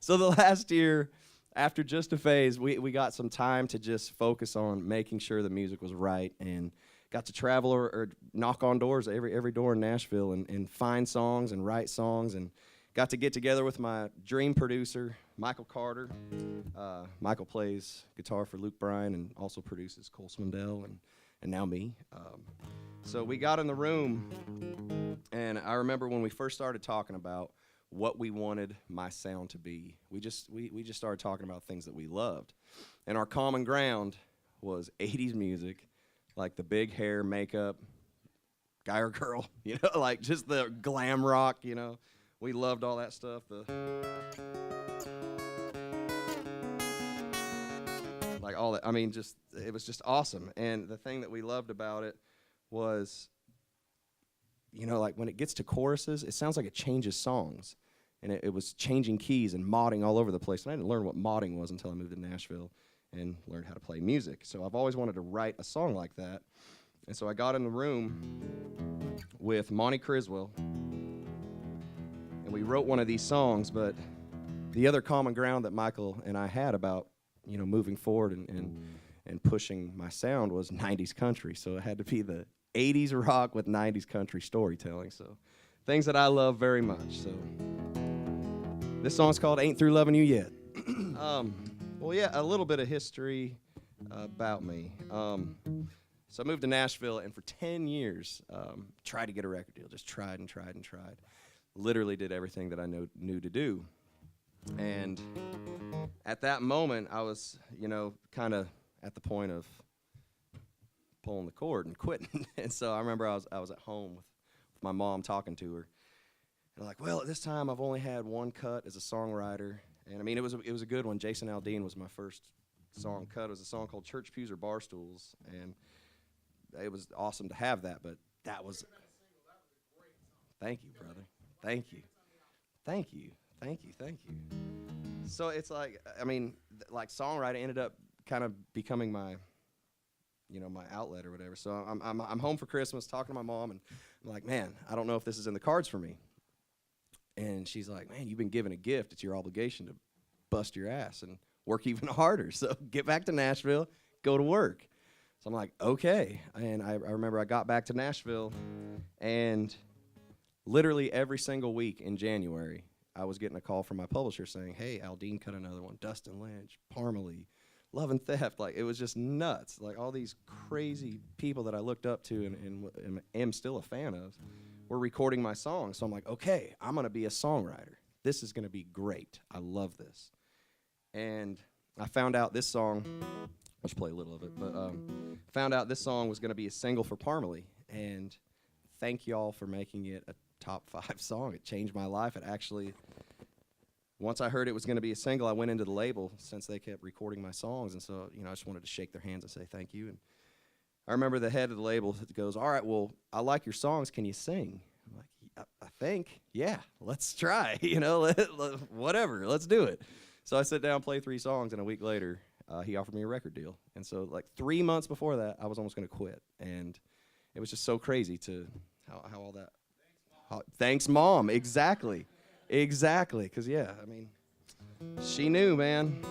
So the last year, after just a phase, we got some time to just focus on making sure the music was right, and got to travel or knock on doors, every door in Nashville, and find songs and write songs, and got to get together with my dream producer, Michael Carter. Michael plays guitar for Luke Bryan and also produces Cole Swindell and now me. So we got in the room, and I remember when we first started talking about what we wanted my sound to be. We just started talking about things that we loved. And our common ground was 80s music, like the big hair, makeup, guy or girl, like just the glam rock, We loved all that stuff. Like all that. I mean, it was just awesome. And the thing that we loved about it was, like when it gets to choruses, it sounds like it changes songs. And it was changing keys and modding all over the place. And I didn't learn what modding was until I moved to Nashville and learned how to play music. So I've always wanted to write a song like that. And so I got in the room with Monty Criswell, and we wrote one of these songs. But the other common ground that Michael and I had about, moving forward and pushing my sound was 90s country. So it had to be the 80s rock with 90s country storytelling. So things that I love very much. So this song's called Ain't Through Loving You Yet. Well, yeah, a little bit of history about me. So I moved to Nashville, and for 10 years, tried to get a record deal. Just tried and tried and tried. Literally did everything that I knew to do. And at that moment, I was, kind of at the point of pulling the cord and quitting. And so I remember I was at home with my mom talking to her. And I'm like, well, at this time I've only had one cut as a songwriter. And I mean, it was a good one. Jason Aldean was my first song cut. It was a song called Church Pews or Bar Stools. And it was awesome to have that, but that was... Thank you, brother. Thank you. Thank you. Thank you. Thank you. So it's like, I mean, like songwriting ended up kind of becoming my, my outlet or whatever. So I'm home for Christmas talking to my mom, and I'm like, man, I don't know if this is in the cards for me. And she's like, man, you've been given a gift. It's your obligation to bust your ass and work even harder. So get back to Nashville, go to work. So I'm like, okay. And I remember I got back to Nashville, and literally every single week in January, I was getting a call from my publisher saying, hey, Aldean cut another one, Dustin Lynch, Parmalee, Love and Theft. Like, it was just nuts. Like, all these crazy people that I looked up to and am still a fan of were recording my songs. So I'm like, okay, I'm going to be a songwriter. This is going to be great. I love this. And I found out this song, let's play a little of it, but found out this song was going to be a single for Parmalee. And thank y'all for making it a top 5 song. It changed my life. It actually, once I heard it was going to be a single, I went into the label since they kept recording my songs. And so, I just wanted to shake their hands and say thank you. And I remember the head of the label goes, all right, well, I like your songs. Can you sing? I'm like, I think, yeah, let's try. Whatever, let's do it. So I sit down, play 3 songs, and a week later, he offered me a record deal. And so, like 3 months before that, I was almost going to quit. And it was just so crazy to how all that. Thanks, Mom. Exactly. Because, yeah, I mean, she knew, man.